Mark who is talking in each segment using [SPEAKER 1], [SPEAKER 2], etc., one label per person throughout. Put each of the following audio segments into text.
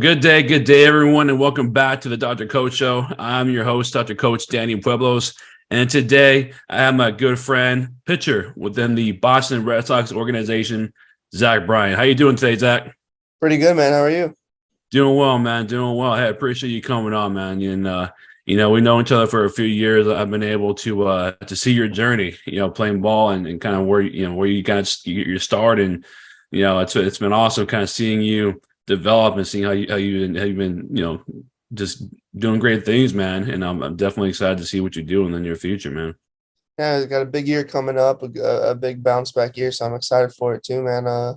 [SPEAKER 1] Good day, everyone, and welcome back to the Dr. Coach Show. I'm your host, Dr. Coach Danny Pueblos, and today I have my good friend, pitcher within the Boston Red Sox organization, Zach Bryant. How you doing today, Zach?
[SPEAKER 2] Pretty good, man. How are you?
[SPEAKER 1] Doing well, man. Doing well. Hey, I appreciate you coming on, man. And we know each other for a few years. I've been able to see your journey, playing ball and kind of where you kind of your start, and it's been awesome kind of seeing you develop and seeing how you've been just doing great things, man. And I'm definitely excited to see what you do in the near future, man.
[SPEAKER 2] Yeah, I got a big year coming up, a big bounce back year, so I'm excited for it too, man. Yeah,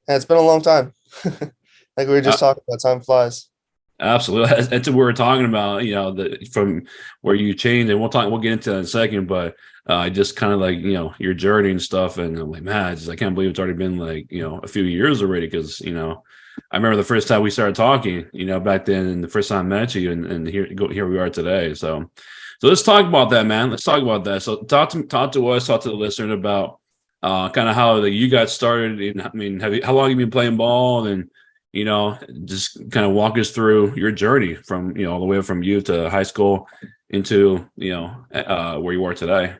[SPEAKER 2] it's been a long time. Like we were just talking about, time flies.
[SPEAKER 1] Absolutely. That's what we were talking about, from where you changed, and we'll get into that in a second, but just kind of like, your journey and stuff. And I'm like, man, I can't believe it's already been like, a few years already. Cause I remember the first time we started talking, back then, and the first time I met you, and here we are today. So let's talk about that, man. Let's talk about that. So talk to us, talk to the listener about kind of how you got started. And I mean, how long have you been playing ball, and just kind of walk us through your journey from, all the way from youth to high school into, where you are today.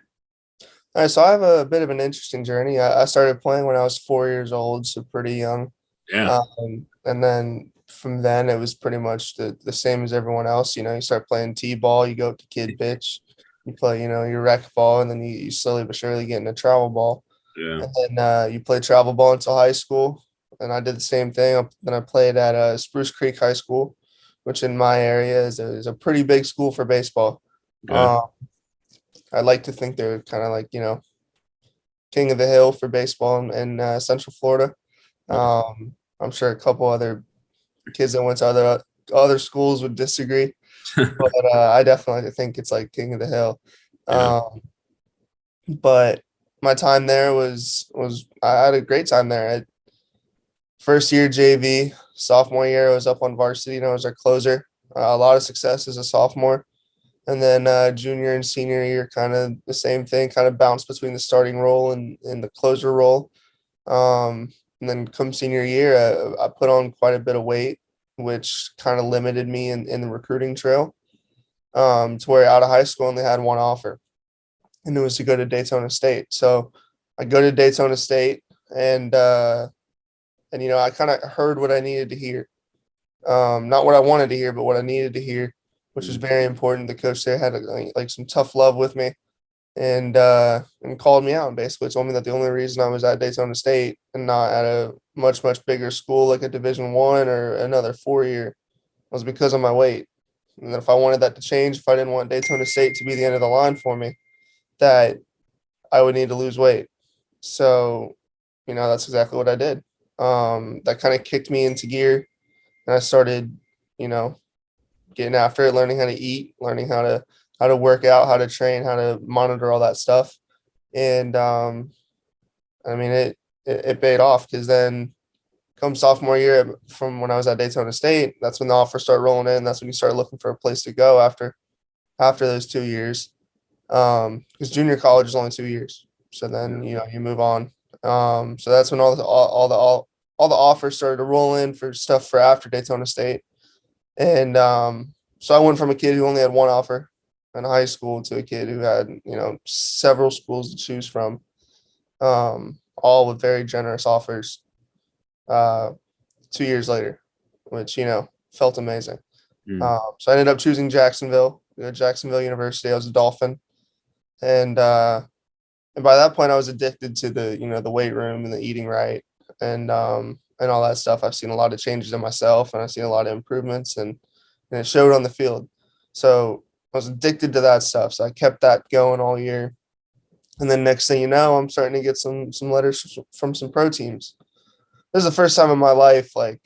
[SPEAKER 2] All right, so I have a bit of an interesting journey. I started playing when I was 4 years old, so pretty young.
[SPEAKER 1] Yeah.
[SPEAKER 2] And then from then it was pretty much the same as everyone else. You start playing T-ball, you go up to kid pitch, you play, your rec ball, and then you slowly but surely get into travel ball.
[SPEAKER 1] Yeah.
[SPEAKER 2] And then you play travel ball until high school. And I did the same thing. Then I played at Spruce Creek High School, which in my area is a pretty big school for baseball.
[SPEAKER 1] Yeah.
[SPEAKER 2] I like to think they're kind of like, king of the hill for baseball in Central Florida. I'm sure a couple other kids that went to other schools would disagree, but I definitely think it's like king of the hill.
[SPEAKER 1] Yeah.
[SPEAKER 2] But my time there was I had a great time there. First year JV, sophomore year I was up on varsity and I was our closer. A lot of success as a sophomore. And then junior and senior year, kind of the same thing, kind of bounced between the starting role and the closer role. And then come senior year, I put on quite a bit of weight, which kind of limited me in the recruiting trail, to where out of high school I only had one offer, and it was to go to Daytona State. So I go to Daytona State, and I kind of heard what I needed to hear. Not what I wanted to hear, but what I needed to hear, which was very important. The coach there had like some tough love with me, and called me out and basically told me that the only reason I was at Daytona State and not at a much bigger school like a Division I or another 4 year was because of my weight. And that if I wanted that to change, if I didn't want Daytona State to be the end of the line for me, that I would need to lose weight. So, that's exactly what I did. That kind of kicked me into gear, and I started, you know, getting after it, learning how to eat, learning how to work out, how to train, how to monitor all that stuff. And I mean, it paid off, because then come sophomore year from when I was at Daytona State, that's when the offers start rolling in. That's when you start looking for a place to go after those 2 years. Because junior college is only 2 years. So then, you move on. So that's when all the offers started to roll in for stuff for after Daytona State. And so I went from a kid who only had one offer in high school to a kid who had, several schools to choose from, all with very generous offers 2 years later, which, felt amazing.
[SPEAKER 1] Mm.
[SPEAKER 2] So I ended up choosing Jacksonville, Jacksonville University. I was a Dolphin. And by that point I was addicted to the weight room and the eating right, and all that stuff. I've seen a lot of changes in myself, and I've seen a lot of improvements, and it showed on the field. So I was addicted to that stuff. So I kept that going all year. And then next thing you know, I'm starting to get some letters from some pro teams. This is the first time in my life, like,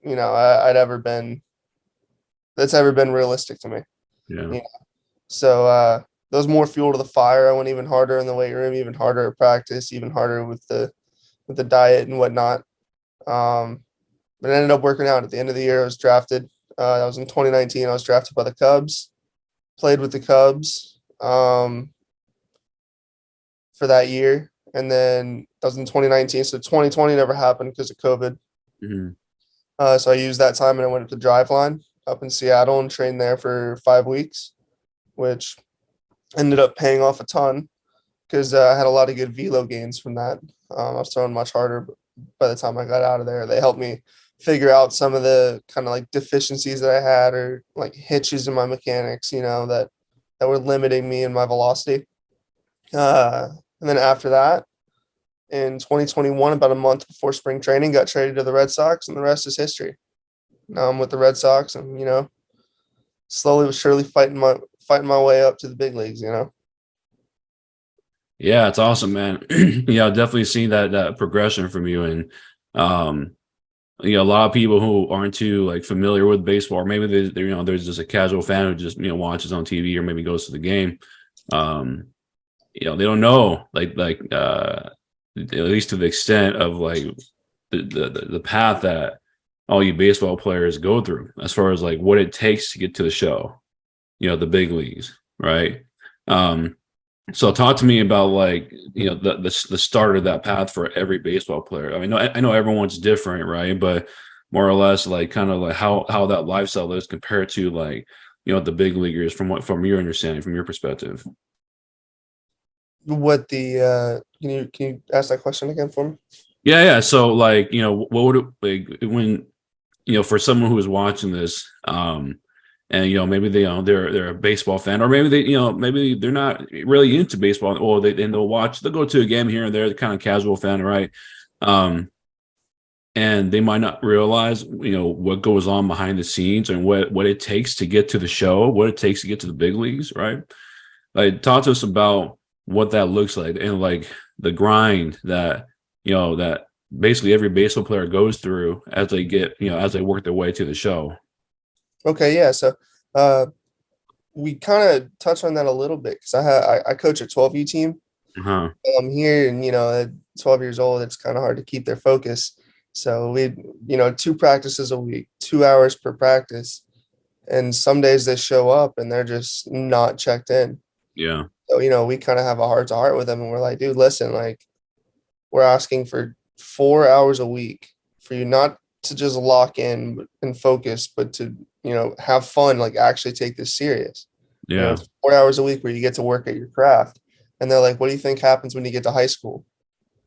[SPEAKER 2] I'd ever been, that's ever been realistic to me.
[SPEAKER 1] Yeah.
[SPEAKER 2] So there was more fuel to the fire. I went even harder in the weight room, even harder at practice, even harder with the diet and whatnot. But it ended up working out. At the end of the year, I was drafted. That was in 2019. I was drafted by the Cubs, played with the Cubs for that year. And then that was in 2019. So 2020 never happened because of COVID.
[SPEAKER 1] Mm-hmm.
[SPEAKER 2] So I used that time and I went to Driveline up in Seattle and trained there for 5 weeks, which ended up paying off a ton because I had a lot of good velo gains from that. I was throwing much harder by the time I got out of there. They helped me figure out some of the kind of like deficiencies that I had or like hitches in my mechanics, that were limiting me in my velocity. And then after that, in 2021, about a month before spring training, got traded to the Red Sox, and the rest is history. Now I'm with the Red Sox, and slowly but surely fighting my way up to the big leagues.
[SPEAKER 1] Yeah, it's awesome, man. Yeah, I've definitely seen that progression from you. And um, a lot of people who aren't too like familiar with baseball, or maybe there's just a casual fan who just watches on TV or maybe goes to the game. Um, they don't know at least to the extent of like the path that all you baseball players go through as far as like what it takes to get to the show, the big leagues, right? Um, so talk to me about like the start of that path for every baseball player. I mean, I know everyone's different, right? But more or less, like kind of like how that lifestyle is compared to like the big leaguers from your understanding, from your perspective.
[SPEAKER 2] What the can you ask that question again for me?
[SPEAKER 1] Yeah. So like what would it like when for someone who is watching this, and maybe they're a baseball fan, or maybe maybe they're not really into baseball, or they'll go to a game here and there, the kind of casual fan, right? Um, and they might not realize what goes on behind the scenes and what it takes to get to the show, what it takes to get to the big leagues, right? Like talk to us about what that looks like and like the grind that basically every baseball player goes through as they as they work their way to the show.
[SPEAKER 2] Okay, yeah. So uh, we kind of touched on that a little bit because I coach a 12U team.
[SPEAKER 1] Uh-huh.
[SPEAKER 2] I'm here, and at 12 years old, it's kind of hard to keep their focus. So we, 2 practices a week, 2 hours per practice, and some days they show up and they're just not checked in.
[SPEAKER 1] Yeah.
[SPEAKER 2] So we kind of have a heart to heart with them, and we're like, dude, listen, like we're asking for 4 hours a week for you not to just lock in and focus, but to have fun, like actually take this serious.
[SPEAKER 1] Yeah.
[SPEAKER 2] It's 4 hours a week where you get to work at your craft. And they're like, what do you think happens when you get to high school,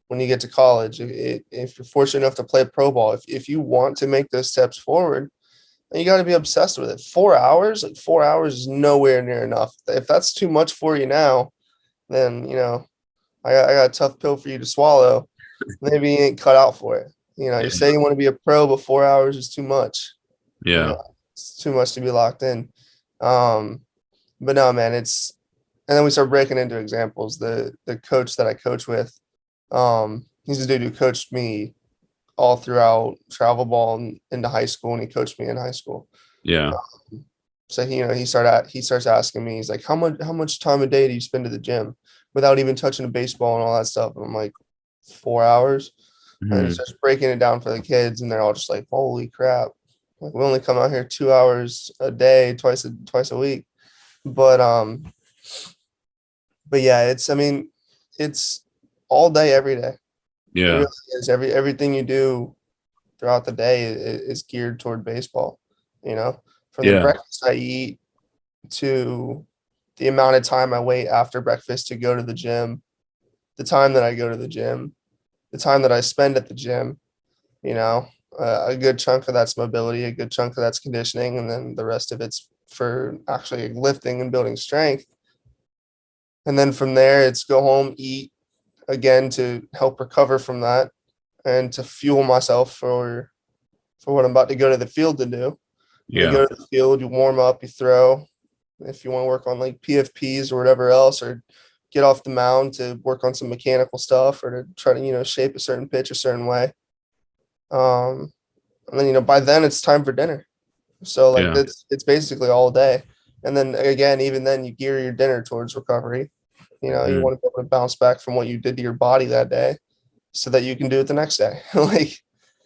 [SPEAKER 2] when you get to college? If you're fortunate enough to play pro ball, if you want to make those steps forward, then you got to be obsessed with it. 4 hours, like 4 hours is nowhere near enough. If that's too much for you now, then I got a tough pill for you to swallow. Maybe you ain't cut out for it. You
[SPEAKER 1] Yeah.
[SPEAKER 2] say you want to be a pro, but 4 hours is too much.
[SPEAKER 1] Yeah.
[SPEAKER 2] It's too much to be locked in. Um, but no, man, and then we start breaking into examples. The coach that I coach with, he's a dude who coached me all throughout travel ball and into high school, and he coached me in high school.
[SPEAKER 1] Yeah.
[SPEAKER 2] So he starts asking me, he's like, how much time a day do you spend at the gym without even touching a baseball and all that stuff? And I'm like, 4 hours. And he
[SPEAKER 1] Mhm.
[SPEAKER 2] starts breaking it down for the kids, and they're all just like, holy crap. Like, we only come out here 2 hours a day, twice a week. But yeah, it's all day, every day. It really
[SPEAKER 1] Yeah.
[SPEAKER 2] is. Everything you do throughout the day is geared toward baseball. From the
[SPEAKER 1] Yeah.
[SPEAKER 2] breakfast I eat to the amount of time I wait after breakfast to go to the gym, the time that I go to the gym, the time that I spend at the gym. A good chunk of that's mobility, a good chunk of that's conditioning, and then the rest of it's for actually lifting and building strength. And then from there, it's go home, eat again to help recover from that and to fuel myself for what I'm about to go to the field to do. When you
[SPEAKER 1] Yeah.
[SPEAKER 2] go to the field, you warm up, you throw. If you want to work on like PFPs or whatever else, or get off the mound to work on some mechanical stuff or to try to, shape a certain pitch a certain way. Um, and then, by then it's time for dinner. So like
[SPEAKER 1] Yeah.
[SPEAKER 2] it's basically all day. And then again, even then you gear your dinner towards recovery. You
[SPEAKER 1] Mhm.
[SPEAKER 2] want to be able to bounce back from what you did to your body that day so that you can do it the next day. Like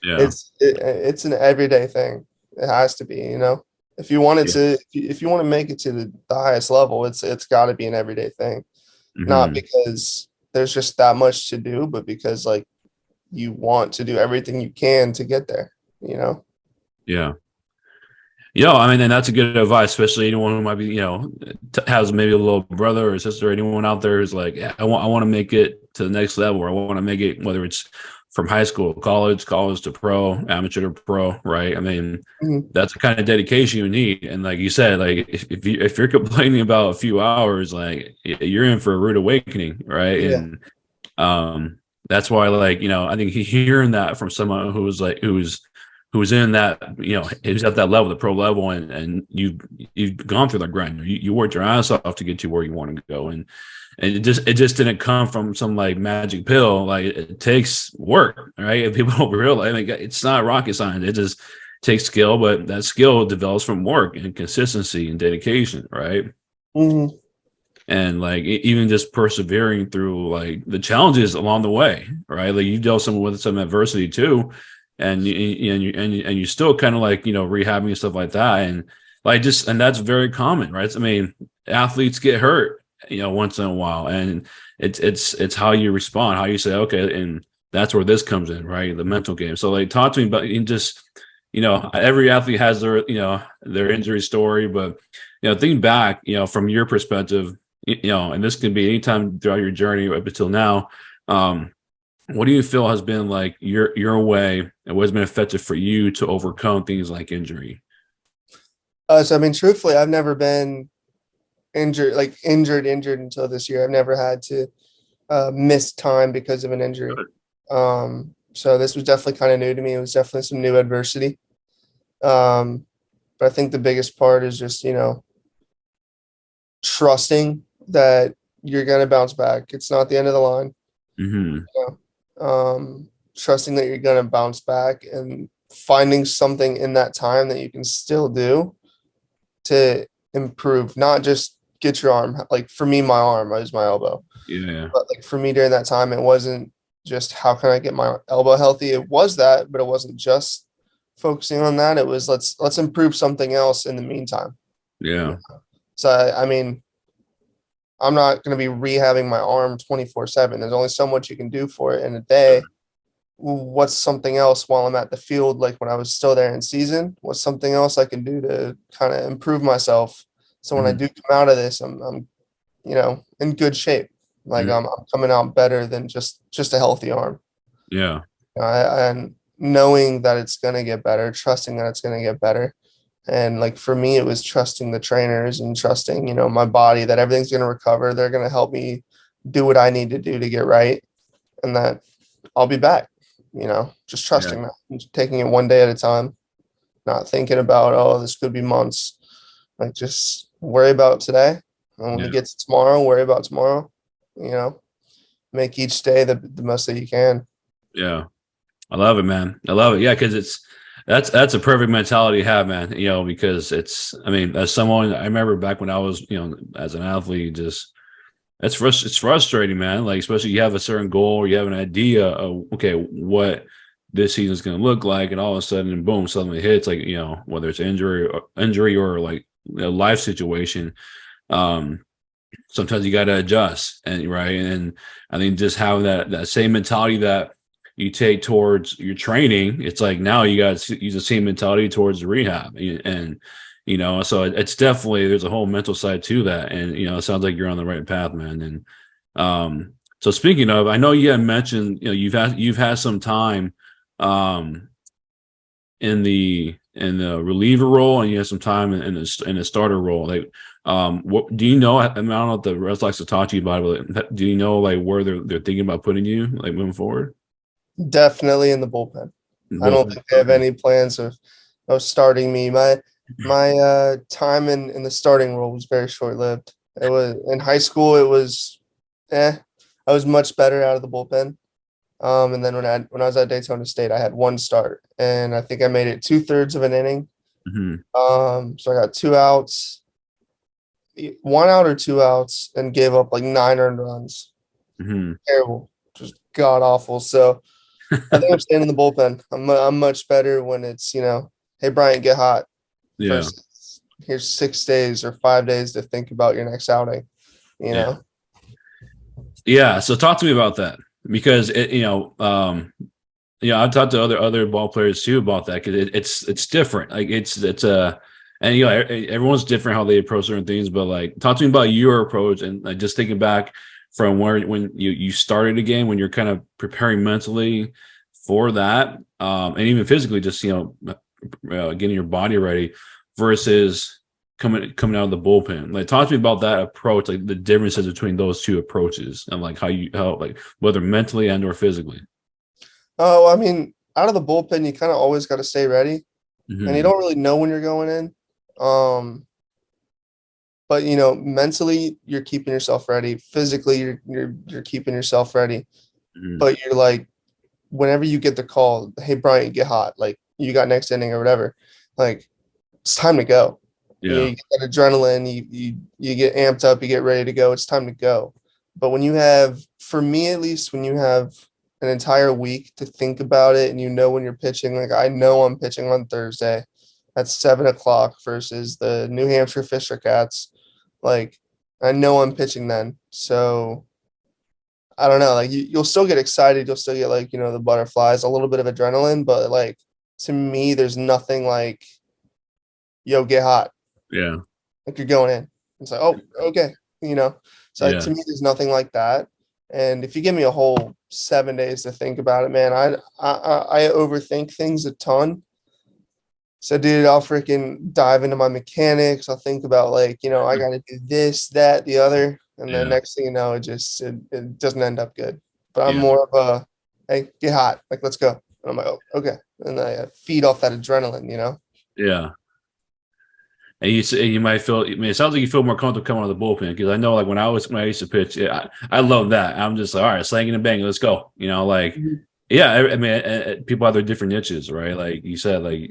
[SPEAKER 1] Yeah.
[SPEAKER 2] it's an everyday thing. It has to be. If you want it
[SPEAKER 1] Yeah.
[SPEAKER 2] to, if you want to make it to the highest level, it's got to be an everyday thing. Not
[SPEAKER 1] Mhm.
[SPEAKER 2] because there's just that much to do, but because like you want to do everything you can to get there.
[SPEAKER 1] Yeah. Yeah, I mean, and that's a good advice, especially anyone who might be, has maybe a little brother or sister, anyone out there who's like, yeah, I want to make it to the next level, or I want to make it, whether it's from high school, college to pro, amateur to pro, right? I mean,
[SPEAKER 2] Mhm.
[SPEAKER 1] that's the kind of dedication you need. And like you said, like if you're complaining about a few hours, like you're in for a rude awakening, right?
[SPEAKER 2] Yeah.
[SPEAKER 1] And um, that's why, like, I think hearing that from someone who's in that, who's at that level, the pro level, and you've gone through that grind. You worked your ass off to get to where you want to go, and it just didn't come from some like magic pill. Like it takes work, right? And people don't realize. I mean, it's not rocket science. It just takes skill, but that skill develops from work and consistency and dedication, right?
[SPEAKER 2] Hmm.
[SPEAKER 1] And like even just persevering through like the challenges along the way, right? Like you dealt with some adversity too, and you still kind of like rehabbing and stuff like that, and like just and that's very common, right? I mean, athletes get hurt, once in a while, and it's how you respond, how you say okay, and that's where this comes in, right? The mental game. So like, talk to me about just every athlete has their injury story, but think back, from your perspective, and this can be anytime throughout your journey up until now. What do you feel has been like your way and what has been effective for you to overcome things like injury?
[SPEAKER 2] So I mean, truthfully, I've never been injured until this year. I've never had to miss time because of an injury. So this was definitely kind of new to me. It was definitely some new adversity. Um, but I think the biggest part is just, trusting that you're going to bounce back. It's not the end of the line.
[SPEAKER 1] Mm-hmm.
[SPEAKER 2] You trusting that you're going to bounce back and finding something in that time that you can still do to improve, not just get your arm. Like for me, my arm is my elbow.
[SPEAKER 1] Yeah.
[SPEAKER 2] But like for me during that time, it wasn't just how can I get my elbow healthy? It was that, but it wasn't just focusing on that. It was let's improve something else in the meantime.
[SPEAKER 1] Yeah.
[SPEAKER 2] So I mean, I'm not going to be rehabbing my arm 24/7. There's only so much you can do for it in a day. What's something else while I'm at the field, like when I was still there in season? What's something else I can do to kind of improve myself? So when I
[SPEAKER 1] Mm-hmm.
[SPEAKER 2] do come out of this, I'm in good shape. Like
[SPEAKER 1] Mm-hmm.
[SPEAKER 2] I'm coming out better than just a healthy arm.
[SPEAKER 1] Yeah.
[SPEAKER 2] And knowing that it's gonna get better, trusting that it's gonna get better. And like for me, it was trusting the trainers and trusting, my body that everything's gonna recover. They're gonna help me do what I need to do to get right, and that I'll be back. Just
[SPEAKER 1] Yeah.
[SPEAKER 2] trusting that, and taking it one day at a time, not thinking about oh this could be months. Like just worry about today, and when we
[SPEAKER 1] Yeah.
[SPEAKER 2] get to tomorrow, worry about tomorrow. You know, make each day the most that you can.
[SPEAKER 1] Yeah. I love it, man. I love it. Yeah, because that's a perfect mentality to have, man. Because I mean, as someone, I remember back when I was, as an athlete, just it's frustrating, man. Like especially you have a certain goal, or you have an idea of okay, what this season is going to look like, and all of a sudden, boom, suddenly hits like whether it's injury or like a life situation. Um, Sometimes you got to adjust, and right, and I think just having that same mentality that you take towards your training, it's like now you got to use the same mentality towards the rehab, and so it's definitely there's a whole mental side to that, and it sounds like you're on the right path, man. And so speaking of, I know you had mentioned you've had some time um in the reliever role, and you have some time in the starter role. Like, what do you know? I don't know if the Red Sox to talk to you about it, but do you know like where they're thinking about putting you like moving forward?
[SPEAKER 2] Definitely in the bullpen. I don't
[SPEAKER 1] Bullpen.
[SPEAKER 2] think they have
[SPEAKER 1] Okay.
[SPEAKER 2] any plans of starting me. My time in the starting role was very short lived. It was in high school. It was, I was much better out of the bullpen. And then when I was at Daytona State, I had one start, and I think I made it 2/3 of an inning.
[SPEAKER 1] Hmm.
[SPEAKER 2] So I got 2 outs, 1 out or 2 outs, and gave up like 9 earned runs.
[SPEAKER 1] Hmm.
[SPEAKER 2] Terrible, just god awful. So I think I'm staying in the bullpen. I'm much better when it's hey Bryant, get hot
[SPEAKER 1] Yeah.
[SPEAKER 2] versus here's 6 days or 5 days to think about your next outing. You
[SPEAKER 1] Yeah.
[SPEAKER 2] know,
[SPEAKER 1] Yeah. So talk to me about that because Yeah, I've talked to other ball players too about that because it's different. Like it's a and everyone's different how they approach certain things. But like, talk to me about your approach and like, just thinking back from where when you started a game, when you're kind of preparing mentally for that, and even physically, just getting your body ready versus coming out of the bullpen. Like, talk to me about that approach, like the differences between those two approaches, and like how like whether mentally and or physically.
[SPEAKER 2] Oh, I mean, out of the bullpen, you kind of always got to stay ready, and you
[SPEAKER 1] Hmm.
[SPEAKER 2] don't really know when you're going in. But mentally, you're keeping yourself ready. Physically, you're keeping yourself ready.
[SPEAKER 1] Hmm.
[SPEAKER 2] But you're like, whenever you get the call, hey Bryant, get hot, like you got next inning or whatever, like it's time to go.
[SPEAKER 1] Yeah.
[SPEAKER 2] You get that adrenaline, you get amped up, you get ready to go. It's time to go. But when you have, for me at least, when you have an entire week to think about it, and when you're pitching, like I know I'm pitching on Thursday at 7 o'clock versus the New Hampshire Fisher Cats. Like I know I'm pitching then, so I don't know. Like you'll still get excited. You'll still get like, the butterflies, a little bit of adrenaline, but like to me, there's nothing like, yo, get hot.
[SPEAKER 1] Yeah.
[SPEAKER 2] Like you're going in. It's like, oh, okay. So
[SPEAKER 1] Yeah.
[SPEAKER 2] to me, there's nothing like that. And if you give me a whole 7 days to think about it, man, I overthink things a ton. So, dude, I'll freaking dive into my mechanics. I'll think about like, I got to do this, that, the other, and then
[SPEAKER 1] Yeah.
[SPEAKER 2] next thing you know, it doesn't end up good. But I'm
[SPEAKER 1] Yeah.
[SPEAKER 2] more of a, hey, get hot, like let's go. And I'm like, oh, okay, and I feed off that adrenaline.
[SPEAKER 1] Yeah. And you say you might feel. I mean, it sounds like you feel more comfortable coming out of the bullpen because I know, like when I used to pitch, yeah, I love that. I'm just like, all right, slanging and banging, let's go. Like,
[SPEAKER 2] Mhm.
[SPEAKER 1] yeah. I mean, people have their different niches, right? Like you said, like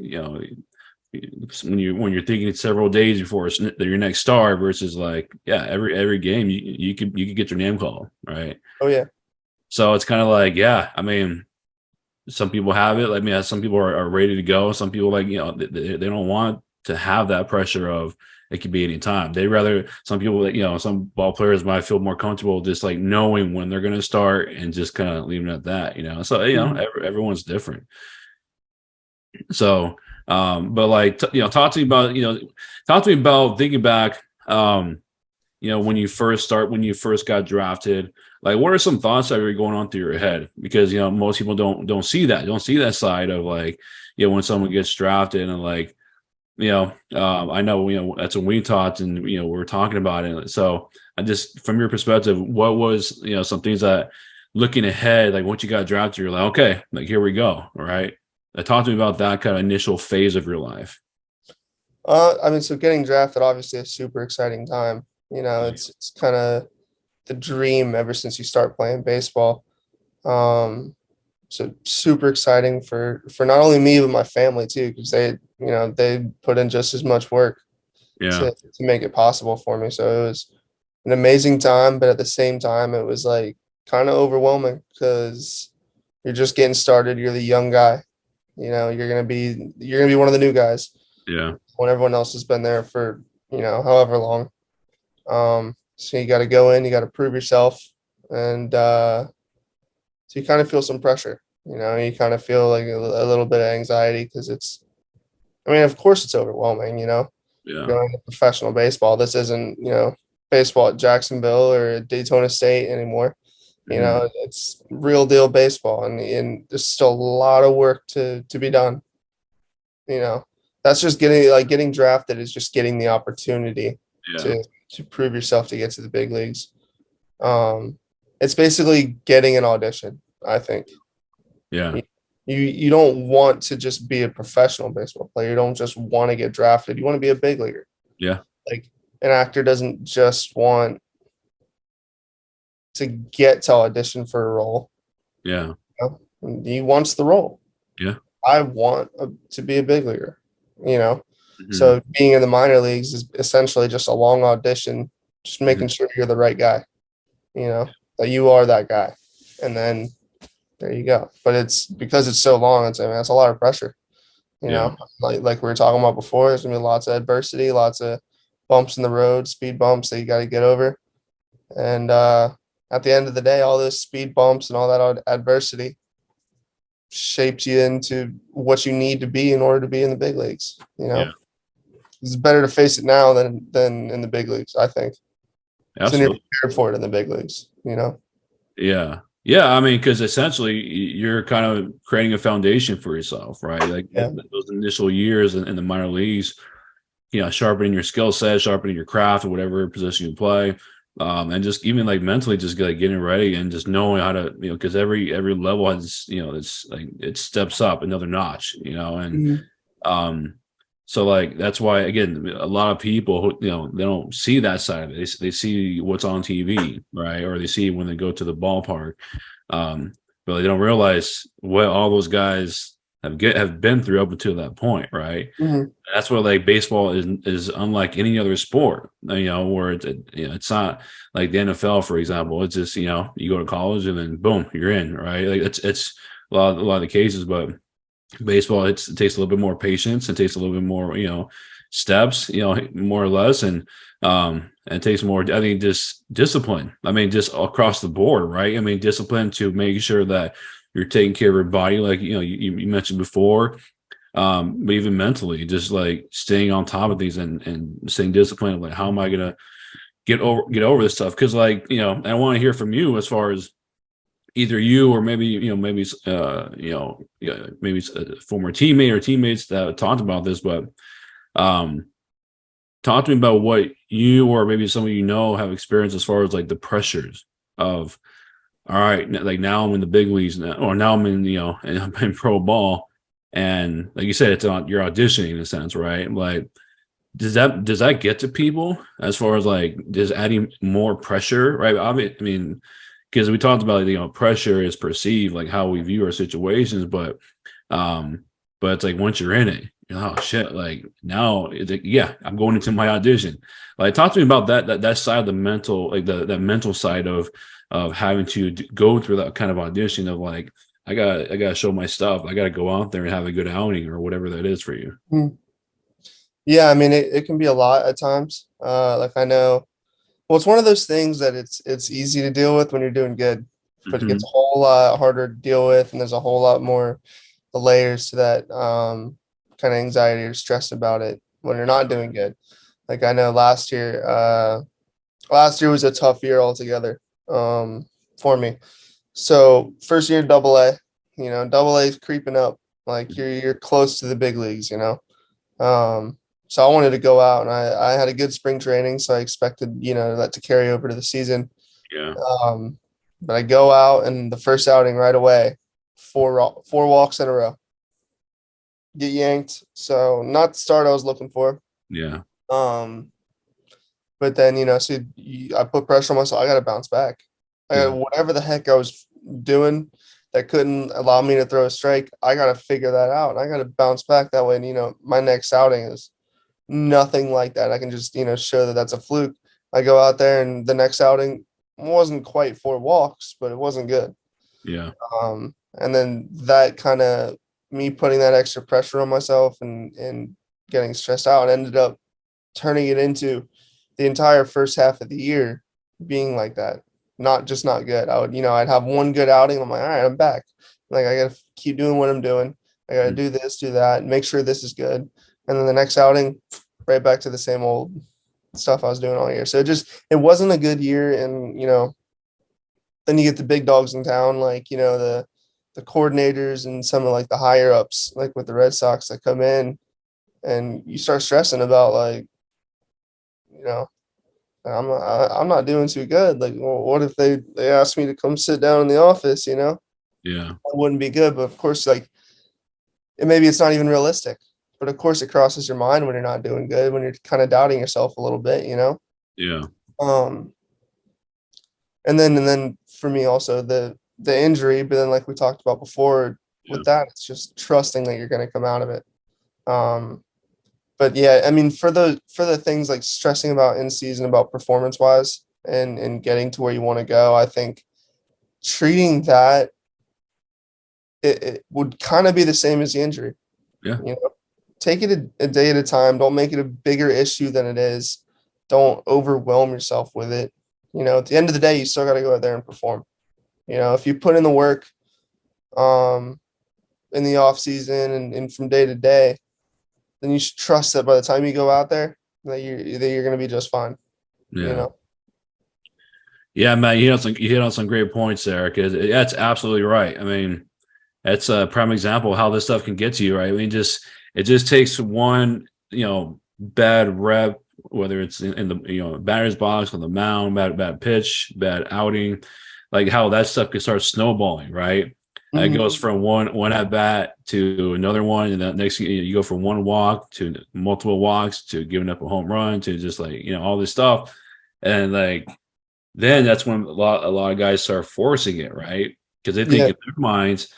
[SPEAKER 1] when you're thinking several days before your next start versus like, yeah, every game you could get your name called, right?
[SPEAKER 2] Oh yeah.
[SPEAKER 1] So it's kind of like, yeah. I mean, some people have it. Like, I mean, some people are ready to go. Some people like, they don't want to have that pressure of it could be any time. They rather some people that, some ball players might feel more comfortable just like knowing when they're going to start and just kind of leaving it at that. So,
[SPEAKER 2] Mhm.
[SPEAKER 1] everyone's different. So, but like, talk to me about, talk to me about thinking back, when you first got drafted, like what are some thoughts that were going on through your head? Because most people don't see that side of like, when someone gets drafted and like, I know, that's when we talked and we were talking about it. So I just, from your perspective, what was, some things that looking ahead, like once you got drafted, you're like, okay, like here we go. All right. Talk to me about that kind of initial phase of your life.
[SPEAKER 2] I mean, so getting drafted, obviously a super exciting time.
[SPEAKER 1] Yeah.
[SPEAKER 2] It's kind of the dream ever since you start playing baseball. Um, so super exciting for not only me but my family too, because they put in just as much work
[SPEAKER 1] Yeah.
[SPEAKER 2] to make it possible for me. So it was an amazing time, but at the same time, it was like kind of overwhelming because you're just getting started. You're the young guy. You're gonna be one of the new guys
[SPEAKER 1] Yeah.
[SPEAKER 2] when everyone else has been there for however long. So you got to go in, you got to prove yourself, and so you kind of feel some pressure. You kind of feel like a little bit of anxiety because I mean, of course, it's overwhelming.
[SPEAKER 1] Yeah.
[SPEAKER 2] Going to professional baseball. This isn't baseball at Jacksonville or at Daytona State anymore.
[SPEAKER 1] Mhm.
[SPEAKER 2] It's real deal baseball, and there's still a lot of work to be done. You know, that's just getting drafted is just getting the opportunity
[SPEAKER 1] Yeah.
[SPEAKER 2] to prove yourself to get to the big leagues. Um, it's basically getting an audition. I think
[SPEAKER 1] Yeah.
[SPEAKER 2] you you don't want to just be a professional baseball player. You don't just want to get drafted. You want to be a big leaguer.
[SPEAKER 1] Yeah.
[SPEAKER 2] Like an actor doesn't just want to get to audition for a role.
[SPEAKER 1] Yeah.
[SPEAKER 2] You He wants the role.
[SPEAKER 1] Yeah.
[SPEAKER 2] I want to be a big leaguer. You know,
[SPEAKER 1] Mhm.
[SPEAKER 2] so being in the minor leagues is essentially just a long audition, just making
[SPEAKER 1] Mhm.
[SPEAKER 2] sure you're the right guy. That you are that guy, and then there you go. But it's because it's so long. I mean, that's a lot of pressure.
[SPEAKER 1] Yeah.
[SPEAKER 2] Like we were talking about before. There's gonna be lots of adversity, lots of bumps in the road, speed bumps that you got to get over. And at the end of the day, all those speed bumps and all that adversity shaped you into what you need to be in order to be in the big leagues.
[SPEAKER 1] Yeah,
[SPEAKER 2] It's better to face it now than in the big leagues, I think. So then you're
[SPEAKER 1] absolutely.
[SPEAKER 2] prepared for it in the big leagues.
[SPEAKER 1] Yeah. Yeah. I mean, because essentially you're kind of creating a foundation for yourself, right? Like
[SPEAKER 2] Yeah.
[SPEAKER 1] those initial years in the minor leagues, sharpening your skill set, sharpening your craft, or whatever position you play. And just even like mentally, just like getting ready and just knowing how to, because every level has, it's like it steps up another notch, and
[SPEAKER 2] Mhm.
[SPEAKER 1] um, so like that's why again a lot of people who they don't see that side of it. They see what's on TV, right, or they see when they go to the ballpark, um, but they don't realize what all those guys have been through up until that point, right?
[SPEAKER 2] Mhm.
[SPEAKER 1] That's where like baseball is unlike any other sport, where it's not like the NFL, for example. It's just you go to college and then boom, you're in, right? Like it's a lot of the cases, but baseball it takes a little bit more patience. It takes a little bit more steps, more or less, and it takes more. I think just discipline. I mean, just across the board, right? I mean, discipline to make sure that you're taking care of your body, like you mentioned before, but even mentally, just like staying on top of these and staying disciplined. Like, how am I gonna get over this stuff? Because I want to hear from you as far as either you or maybe maybe a former teammate or teammates that talked about this, but um talk to me about what you or maybe some of have experienced as far as like the pressures of, all right, like now I'm in the big leagues now, or now I'm in and I'm in pro ball, and like you said, it's on you're auditioning in a sense, right? Like does that get to people as far as like just adding more pressure, right? I mean, because we talked about pressure is perceived like how we view our situations, um it's like once you're in it, oh shit, like now it's like, yeah, I'm going into my audition. Like talk to me about that side of the mental, like that mental side of having to go through that kind of audition of like I gotta show my stuff, I gotta go out there and have a good outing or whatever that is for you.
[SPEAKER 2] Mhm. Yeah, I mean it can be a lot at times. Like I know, well, it's one of those things that it's easy to deal with when you're doing good, but it gets a
[SPEAKER 1] Hmm.
[SPEAKER 2] whole lot harder to deal with, and there's a whole lot more layers to that kind of anxiety or stress about it when you're not doing good. Like I know last year was a tough year altogether for me. So first year double A, double A is creeping up. Like you're close to the big leagues. Um, so I wanted to go out and I had a good spring training, so I expected, that to carry over to the season.
[SPEAKER 1] Yeah.
[SPEAKER 2] Um, but I go out and the first outing right away, four walks in a row, get yanked. So not the start I was looking for.
[SPEAKER 1] Yeah.
[SPEAKER 2] Um, but then, so I put pressure on myself. I got to bounce back.
[SPEAKER 1] Yeah.
[SPEAKER 2] Whatever the heck I was doing that couldn't allow me to throw a strike, I got to figure that out. I got to bounce back that way. And, my next outing is nothing like that. I can just, show that that's a fluke. I go out there and the next outing wasn't quite four walks, but it wasn't good.
[SPEAKER 1] Yeah.
[SPEAKER 2] And then that kind of me putting that extra pressure on myself and getting stressed out ended up turning it into the entire first half of the year being like that. Not good. I'd have one good outing. I'm like, all right, I'm back. Like I gotta keep doing what I'm doing. I gotta
[SPEAKER 1] Mm.
[SPEAKER 2] do this, do that, and make sure this is good. And then the next outing, right back to the same old stuff I was doing all year. So it wasn't a good year. And then you get the big dogs in town, like, the coordinators and some of like the higher ups, like with the Red Sox that come in and you start stressing about like, you know, I'm not doing too good. Like, well, what if they ask me to come sit down in the office?
[SPEAKER 1] Yeah.
[SPEAKER 2] That wouldn't be good. But of course, like, maybe it's not even realistic. But of course, it crosses your mind when you're not doing good, when you're kind of doubting yourself a little bit.
[SPEAKER 1] Yeah.
[SPEAKER 2] Um, and then for me also the injury, but then like we talked about before,
[SPEAKER 1] Yeah.
[SPEAKER 2] with that, it's just trusting that you're going to come out of it. Um, but yeah, I mean, for the things like stressing about in season, about performance wise, and getting to where you want to go, I think treating that it would kind of be the same as the injury.
[SPEAKER 1] Yeah.
[SPEAKER 2] You know, take it a day at a time. Don't make it a bigger issue than it is. Don't overwhelm yourself with it. At the end of the day, you still got to go out there and perform. If you put in the work, um, in the off season and from day to day, then you should trust that by the time you go out there that you're going to be just fine. You
[SPEAKER 1] Yeah.
[SPEAKER 2] know.
[SPEAKER 1] Yeah, man, you hit on some great points there because that's absolutely right. I mean, that's a prime example of how this stuff can get to you, right? I mean, it just takes one, bad rep, whether it's in the batter's box, on the mound, bad pitch, bad outing, like how that stuff can start snowballing, right? It
[SPEAKER 2] Mhm.
[SPEAKER 1] goes from one at bat to another one, and the next thing you go from one walk to multiple walks to giving up a home run to just like all this stuff, and like then that's when a lot of guys start forcing it, right? Because they think
[SPEAKER 2] Yeah.
[SPEAKER 1] in their minds,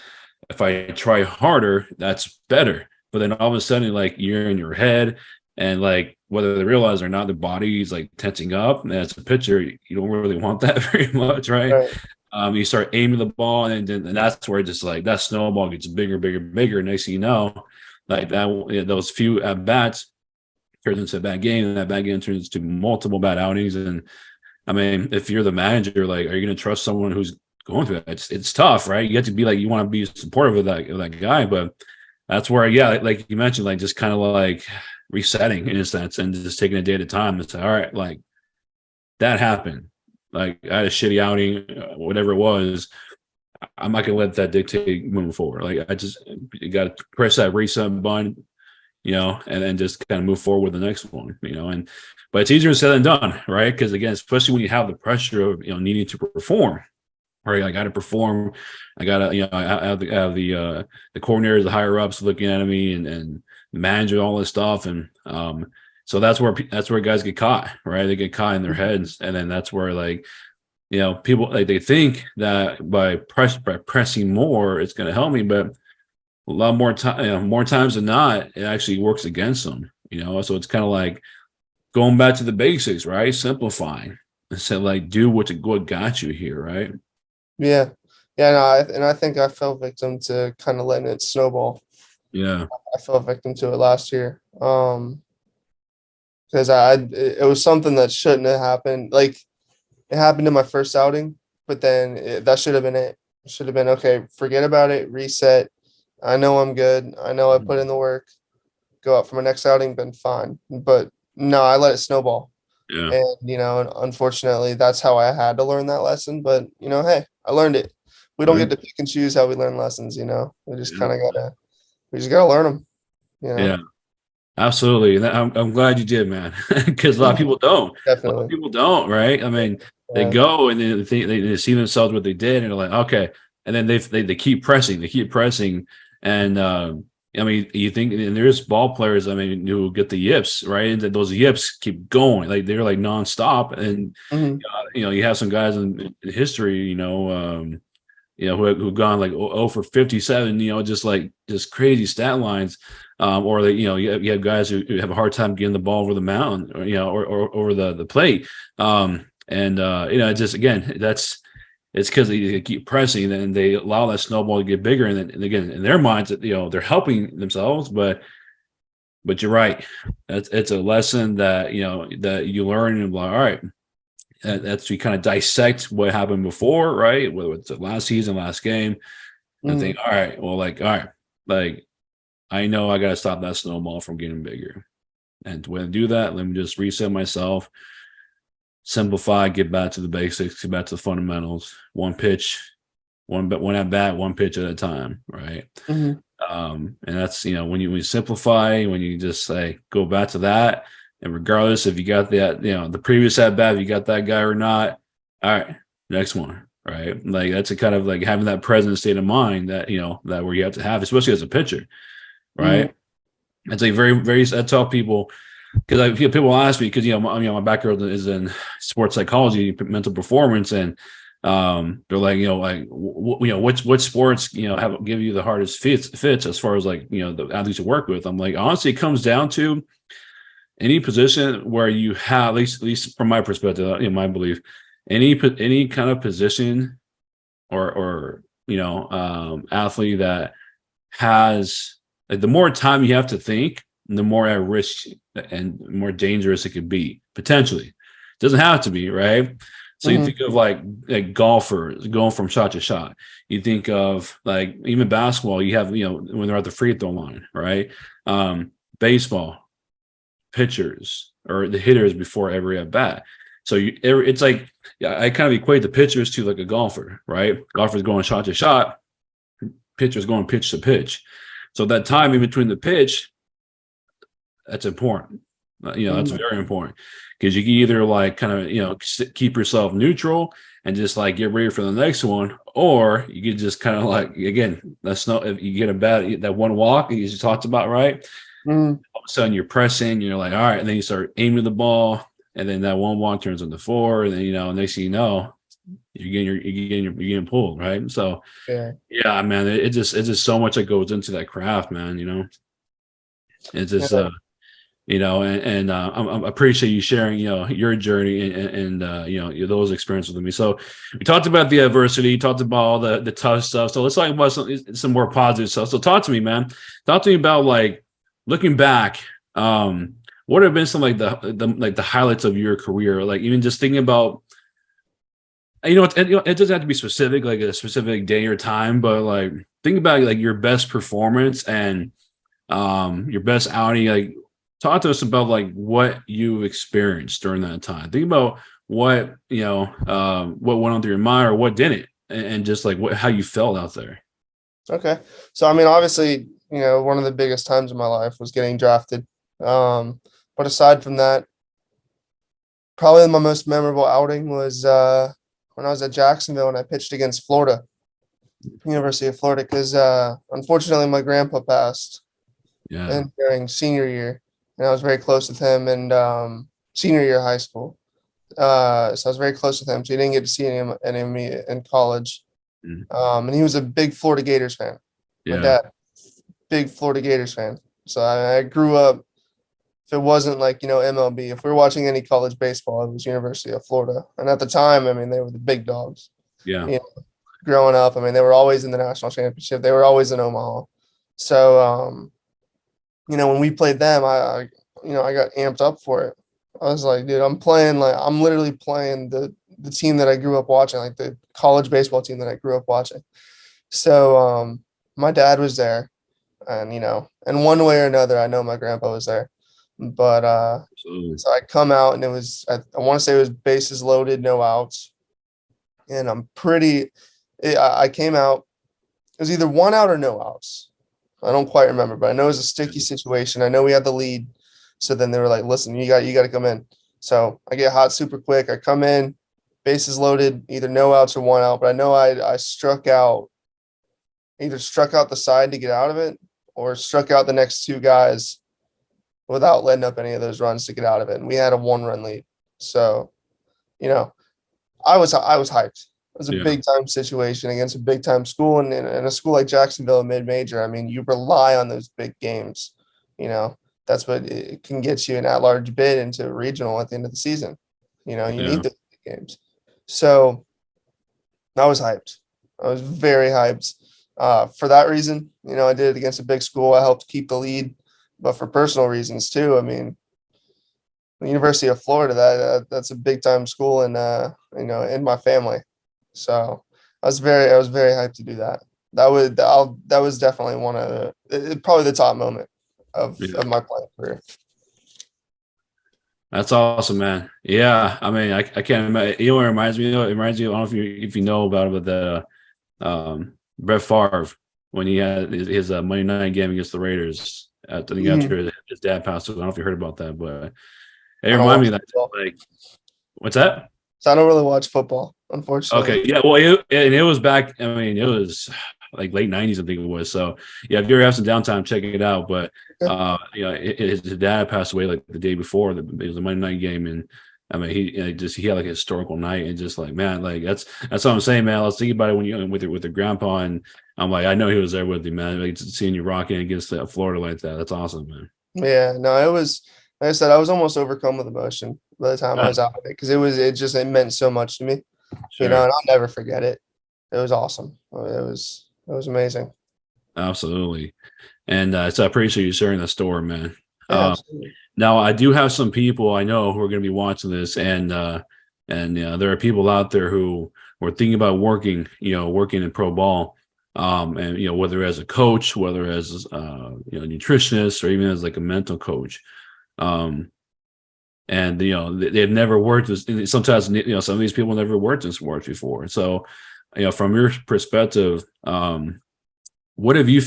[SPEAKER 1] if I try harder, that's better. But then all of a sudden, like you're in your head, and like whether they realize or not, the body's like tensing up. And as a pitcher, you don't really want that very much, right?
[SPEAKER 2] Right.
[SPEAKER 1] You start aiming the ball, and that's where just like that snowball gets bigger, bigger, bigger. Next thing you know, like that, those few at bats turns into a bad game, and that bad game turns into multiple bad outings. And I mean, if you're the manager, like, are you going to trust someone who's going through that? It's tough, right? You have to be like, you want to be supportive of that guy, but that's where, yeah, like you mentioned, like just kind of like resetting in a sense and just taking a day at a time and say, all right, like that happened. Like I had a shitty outing, whatever it was. I'm not going to let that dictate moving forward. Like you got to press that reset button, and then just kind of move forward with the next one, and but it's easier said than done, right? Because again, especially when you have the pressure of needing to perform, right? I got to perform. I got to, I have the coordinators, the higher ups looking at me and managing all this stuff, and so that's where guys get caught, right? They get caught in their heads, and then that's where like people like they think that by pressing more, it's going to help me, but a lot more time, more times than not, it actually works against them. So it's kind of like going back to the basics, right? Simplifying and say like, do what got you here, right?
[SPEAKER 2] Yeah. Yeah. No, and I think I fell victim to kind of letting it snowball.
[SPEAKER 1] Yeah,
[SPEAKER 2] I fell victim to it last year. Because it was something that shouldn't have happened. Like it happened in my first outing, but then that should have been it. It should have been okay. Forget about it. Reset. I know I'm good. I know I put in the work. Go out for my next outing, been fine. But no, I let it snowball.
[SPEAKER 1] yeah,
[SPEAKER 2] And unfortunately, that's how I had to learn that lesson. But hey, I learned it. We don't get
[SPEAKER 1] right,
[SPEAKER 2] to pick and choose how we learn lessons. We just
[SPEAKER 1] yeah,
[SPEAKER 2] kind of gotta learn them. You
[SPEAKER 1] yeah.
[SPEAKER 2] know,
[SPEAKER 1] Absolutely. And I'm glad you did, man, because a lot of people don't. A lot of
[SPEAKER 2] definitely.
[SPEAKER 1] people don't, right? I mean, they
[SPEAKER 2] Yeah.
[SPEAKER 1] go and then they see themselves what they did, and they're like, okay, and then they keep pressing, and I mean, you think, and there's ball players, I mean, who get the yips, right? And those yips keep going, like they're like nonstop, and
[SPEAKER 2] Hmm.
[SPEAKER 1] you have some guys in history, who've gone like 0 for 57, just crazy stat lines. Or that you have guys who have a hard time getting the ball over the mound, or over the plate. And just again, it's because they keep pressing and they allow that snowball to get bigger. And again, in their minds, that they're helping themselves, but you're right. It's a lesson that that you learn and like, all right, that's you kind of dissect what happened before, right? Whether it's the last season, last game, and
[SPEAKER 2] Hmm.
[SPEAKER 1] think, all right, well, like, all right, like I know I got to stop that snowball from getting bigger. And when I do that, let me just reset myself, simplify, get back to the basics, get back to the fundamentals. One pitch, one at bat, one pitch at a time, right?
[SPEAKER 2] Hmm.
[SPEAKER 1] And that's when you simplify, when you just say go back to that, and regardless if you got that, the previous at bat, if you got that guy or not, all right, next one, right? Like that's a kind of like having that present state of mind that that where you have to have, especially as a pitcher,
[SPEAKER 2] Hmm.
[SPEAKER 1] right? It's like very, very. I tell people because people ask me because my background is in sports psychology, mental performance, and they're like which sports have give you the hardest fits as far as like the athletes you work with. I'm like honestly, it comes down to any position where you have at least from my perspective, in my belief, any kind of position or athlete that has like the more time you have to think, the more at risk and more dangerous it could be potentially. Doesn't have to be, right? So you think of like golfers going from shot to shot. You think of like even basketball. You have when they're at the free throw line, right? Baseball pitchers or the hitters before every at bat. So it's like I kind of equate the pitchers to like a golfer, right? Golfers going shot to shot, pitchers going pitch to pitch. So that time in between the pitch, that's important. That's very important because you can either like kind of keep yourself neutral and just like get ready for the next one, or you can just kind of like again, that's not if you get a bad that one walk you just talked about, right? All of a sudden you're pressing, you're like, all right, and then you start aiming the ball, and then that one walk turns into four, and then next thing you know, you're getting pulled, right? So yeah, man, it's just so much that goes into that craft, man. It's just I appreciate you sharing your journey and those experiences with me. So we talked about the adversity, talked about all the tough stuff. So let's talk about some more positive stuff. So talk to me, man. Talk to me about like looking back. What have been some like the highlights of your career? Like even just thinking about it doesn't have to be specific, like a specific day or time, but like think about like your best performance and your best outing. Like talk to us about like what you experienced during that time. Think about what what went on through your mind or what didn't, and just like how you felt out there.
[SPEAKER 2] Okay. So I mean, obviously, one of the biggest times in my life was getting drafted. But aside from that, probably my most memorable outing was when I was at Jacksonville and I pitched against Florida, University of Florida, because unfortunately my grandpa passed and during senior year, and I was very close with him and senior year of high school. So I was very close with him. So he didn't get to see any of me in college. And he was a big Florida Gators fan. My dad, big Florida Gators fan. So I grew up. If it wasn't like, MLB, if we were watching any college baseball, it was University of Florida. And at the time, I mean, they were the big dogs.
[SPEAKER 1] Yeah.
[SPEAKER 2] Growing up, I mean, they were always in the national championship. They were always in Omaha. So, when we played them, I got amped up for it. I was like, dude, I'm literally playing the team that I grew up watching, like the college baseball team that I grew up watching. So, my dad was there and, in one way or another, I know my grandpa was there. But so I come out and it was I want to say it was bases loaded, no outs, and I came out. It was either one out or no outs. I don't quite remember, but I know it was a sticky situation. I know we had the lead, so then they were like, "Listen, you got to come in." So I get hot super quick. I come in, bases loaded, either no outs or one out. But I know I struck out the side to get out of it, or struck out the next two guys without letting up any of those runs to get out of it. And we had a 1-run lead. So, I was hyped. It was a big time situation against a big time school. And in a school like Jacksonville, mid-major, I mean, you rely on those big games. That's what it can get you an at-large bid into regional at the end of the season. You need those big games. So I was hyped. I was very hyped. For that reason, I did it against a big school. I helped keep the lead. But for personal reasons too, I mean, the University of Florida, that's a big time school and in my family. So I was very hyped to do that. That was definitely one of probably the top moment of my playing career.
[SPEAKER 1] That's awesome, man. Yeah, I mean, I can't imagine. What it reminds me of? It reminds me. I don't know if you know about it, but the Brett Favre when he had his Monday night game against the Raiders. I think after his dad passed away. I don't know if you heard about that, but it reminded me of that. Like, what's that?
[SPEAKER 2] So I don't really watch football, unfortunately.
[SPEAKER 1] Okay, yeah. Well, it was back. I mean, it was like late '90s, I think it was. So yeah, if you ever have some downtime, check it out. But his dad passed away like the day before. It was a Monday night game, and I mean, he had like a historical night, and just like, man, like that's what I'm saying, man. I was thinking about it when you with your grandpa, and I'm like, I know he was there with you, man. Like seeing you rocking against Florida like that, that's awesome, man.
[SPEAKER 2] Yeah, no, it was. Like I said, I was almost overcome with emotion by the time I was out of it because it meant so much to me, and I'll never forget it. It was awesome. It was amazing.
[SPEAKER 1] Absolutely, and so I appreciate you sharing that story, man.
[SPEAKER 2] Yeah,
[SPEAKER 1] Now, I do have some people I know who are going to be watching this, and And there are people out there who are thinking about working in pro ball, and whether as a coach, whether as nutritionist, or even as like a mental coach. Um, and they've never worked sometimes some of these people never worked in sports before. So from your perspective, what have you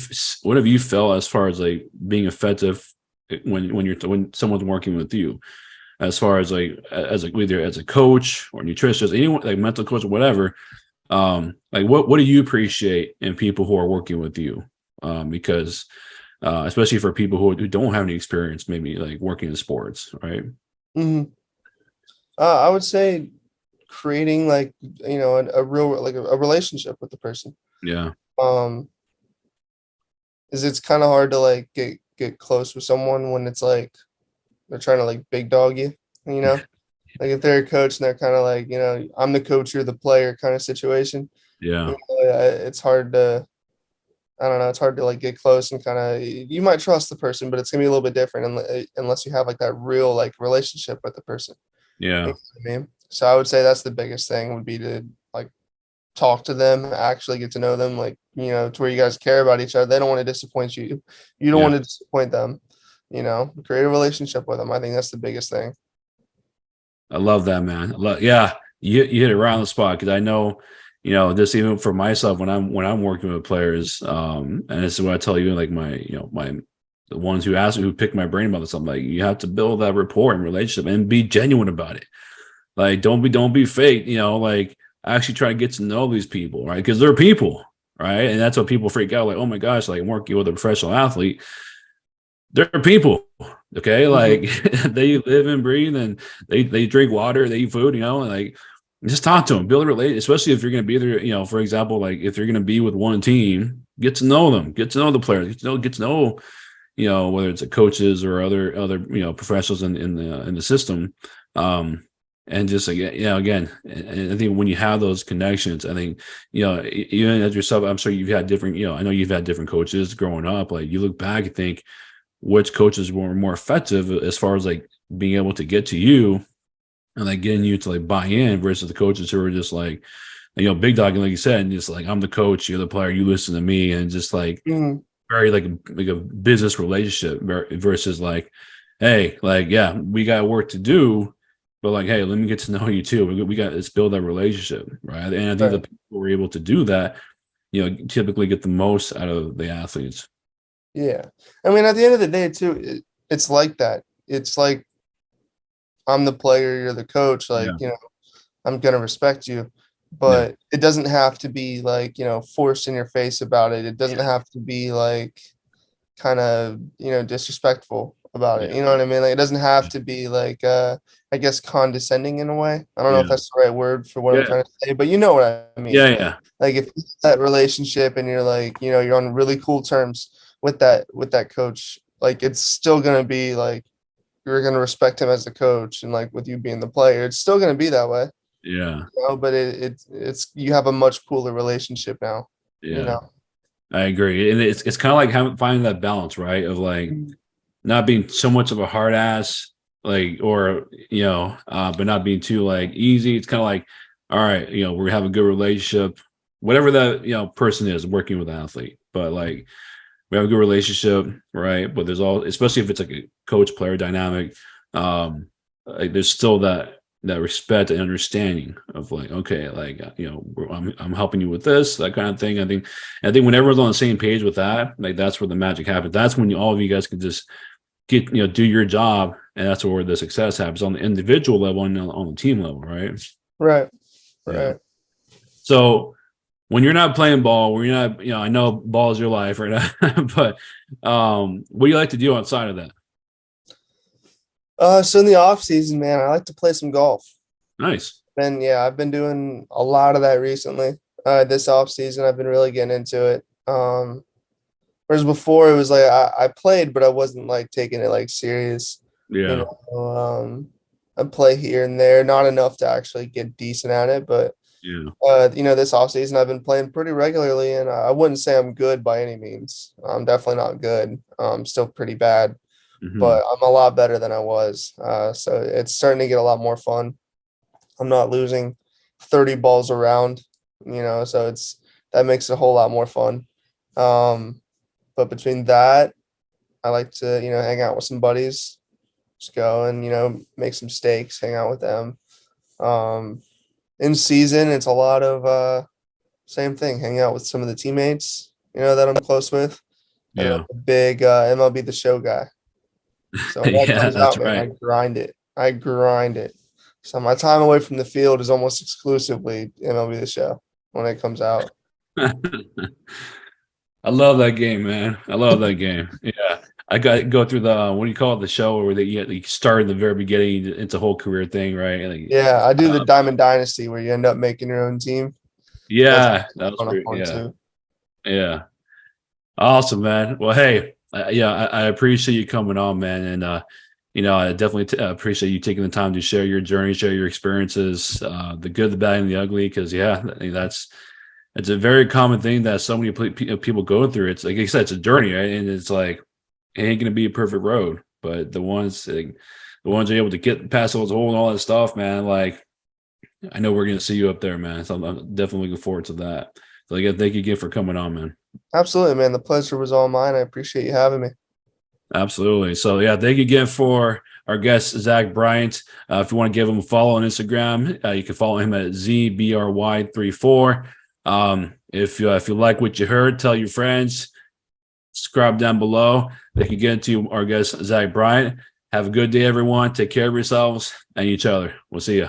[SPEAKER 1] felt as far as like being effective when someone's working with you, as far as like either as a coach or nutritionist, anyone like mental coach or whatever? Like what do you appreciate in people who are working with you? Because especially for people who don't have any experience, maybe like working in sports, right?
[SPEAKER 2] Hmm. I would say creating like a real like a relationship with the person.
[SPEAKER 1] Yeah,
[SPEAKER 2] Um, is it's kind of hard to like get close with someone when it's like they're trying to like big dog you, you know? Like if they're a coach and they're kind of like, I'm the coach, you're the player kind of situation.
[SPEAKER 1] yeah,
[SPEAKER 2] It's hard to, I don't know, it's hard to like get close and kind of, you might trust the person, but it's gonna be a little bit different unless you have like that real like relationship with the person. You
[SPEAKER 1] yeah,
[SPEAKER 2] know what I mean? So I would say that's the biggest thing would be to like talk to them, actually get to know them, like, to where you guys care about each other. They don't want to disappoint you. You don't
[SPEAKER 1] yeah.
[SPEAKER 2] want to disappoint them, create a relationship with them. I think that's the biggest thing.
[SPEAKER 1] I love that, man. Yeah, you hit it right on the spot, because I know, this even for myself when I'm working with players, and this is what I tell you, like my the ones who ask me, who pick my brain about something, like you have to build that rapport and relationship and be genuine about it. Like don't be fake, like actually try to get to know these people, right? Because they're people, right? And that's what people freak out, like, oh my gosh, like I'm working with a professional athlete. They're people, okay? Like
[SPEAKER 2] Hmm.
[SPEAKER 1] they live and breathe, and they drink water, they eat food, and like just talk to them, build a relationship. Especially if you're going to be there, for example, like if you're going to be with one team, get to know them, get to know the players, get to know, whether it's the coaches or other professionals in the system. And just like, again, and I think when you have those connections, I think, even as yourself, I'm sure you've had different, I know you've had different coaches growing up. Like you look back and think which coaches were more effective as far as like being able to get to you and like getting you to like buy in, versus the coaches who are just like, big dog, and like you said, and just like, I'm the coach, you're the player, you listen to me, and just like
[SPEAKER 2] Hmm.
[SPEAKER 1] very like a business relationship versus like, hey, like, yeah, we got work to do, but like, hey, let me get to know you too. We got, let's build that relationship, right? And I think the
[SPEAKER 2] Right.
[SPEAKER 1] people who are able to do that, typically get the most out of the athletes.
[SPEAKER 2] Yeah. I mean, at the end of the day, too, it's like that. It's like I'm the player, you're the coach. Like,
[SPEAKER 1] Yeah,
[SPEAKER 2] I'm gonna respect you,
[SPEAKER 1] yeah,
[SPEAKER 2] but it doesn't have to be like, forced in your face about it. It doesn't have to be like kind of, disrespectful about it.
[SPEAKER 1] yeah,
[SPEAKER 2] You know what I mean? Like it doesn't have to be like I guess condescending in a way. I don't know if
[SPEAKER 1] yeah,
[SPEAKER 2] that's the right word for what I'm
[SPEAKER 1] yeah,
[SPEAKER 2] trying to say, but you know what I mean.
[SPEAKER 1] yeah, yeah,
[SPEAKER 2] Like if it's that relationship and you're like, you're on really cool terms with that coach, like it's still gonna be like you're gonna respect him as the coach and like with you being the player, it's still gonna be that way.
[SPEAKER 1] yeah,
[SPEAKER 2] But it's you have a much cooler relationship now, you
[SPEAKER 1] yeah.
[SPEAKER 2] know.
[SPEAKER 1] I agree, and it's kind of like finding that balance, right? Of like
[SPEAKER 2] Mhm.
[SPEAKER 1] not being so much of a hard ass, like, or but not being too like easy. It's kind of like, all right, we have a good relationship, whatever that person is working with an athlete, but like we have a good relationship, right? But there's all, especially if it's like a coach player dynamic, like there's still that respect and understanding of like, okay, like I'm helping you with this, that kind of thing. I think when everyone's on the same page with that, like that's where the magic happens. That's when all of you guys can just get do your job, and that's where the success happens on the individual level and on the team level, right?
[SPEAKER 2] Right,
[SPEAKER 1] Yeah.
[SPEAKER 2] right.
[SPEAKER 1] So when you're not playing ball, when you're not, I know ball is your life right now, but what do you like to do outside of that?
[SPEAKER 2] So in the off season, man, I like to play some golf.
[SPEAKER 1] Nice.
[SPEAKER 2] And yeah, I've been doing a lot of that recently. This off season, I've been really getting into it. Whereas before, it was like I played, but I wasn't like taking it like serious. You
[SPEAKER 1] Yeah.
[SPEAKER 2] know, I play here and there, not enough to actually get decent at it. But
[SPEAKER 1] Yeah.
[SPEAKER 2] this off season, I've been playing pretty regularly, and I wouldn't say I'm good by any means. I'm definitely not good. I'm still pretty bad,
[SPEAKER 1] Hmm.
[SPEAKER 2] but I'm a lot better than I was. So it's starting to get a lot more fun. I'm not losing 30 balls around, so that makes it a whole lot more fun. But between that, I like to, hang out with some buddies, just go and, make some steaks, hang out with them. In season, it's a lot of same thing, hang out with some of the teammates, that I'm close with. And I'm
[SPEAKER 1] Yeah.
[SPEAKER 2] a big MLB The Show guy. So when that
[SPEAKER 1] Yeah,
[SPEAKER 2] comes
[SPEAKER 1] that's
[SPEAKER 2] out, man,
[SPEAKER 1] right.
[SPEAKER 2] I grind it. I grind it. So my time away from the field is almost exclusively MLB The Show when it comes out.
[SPEAKER 1] I love that game, man. I love that game. Yeah. I got to go through the what do you call it, the show where you start in the very beginning. It's a whole career thing, right? Like,
[SPEAKER 2] Yeah, I do the Diamond Dynasty where you end up making your own team. That's
[SPEAKER 1] yeah,
[SPEAKER 2] also
[SPEAKER 1] that
[SPEAKER 2] a
[SPEAKER 1] was
[SPEAKER 2] ton of
[SPEAKER 1] pretty.
[SPEAKER 2] fun
[SPEAKER 1] Yeah,
[SPEAKER 2] too.
[SPEAKER 1] yeah, awesome, man. Well, hey, yeah, I appreciate you coming on, man, and I definitely appreciate you taking the time to share your journey, share your experiences, the good, the bad, and the ugly. Because yeah, that's it's a very common thing that so many people go through. It's like I said, it's a journey, right? And it's like it ain't gonna be a perfect road, but the ones who are able to get past those holes and all that stuff, man. Like I know we're gonna see you up there, man. So I'm definitely looking forward to that. So again, thank you again for coming on, man.
[SPEAKER 2] Absolutely, man. The pleasure was all mine. I appreciate you having me.
[SPEAKER 1] Absolutely. So yeah, thank you again for our guest Zach Bryant. If you want to give him a follow on Instagram, you can follow him at ZBRY34. If you like what you heard, tell your friends. Subscribe down below. They can get into our guest Zach Bryant. Have a good day, everyone. Take care of yourselves and each other. We'll see you.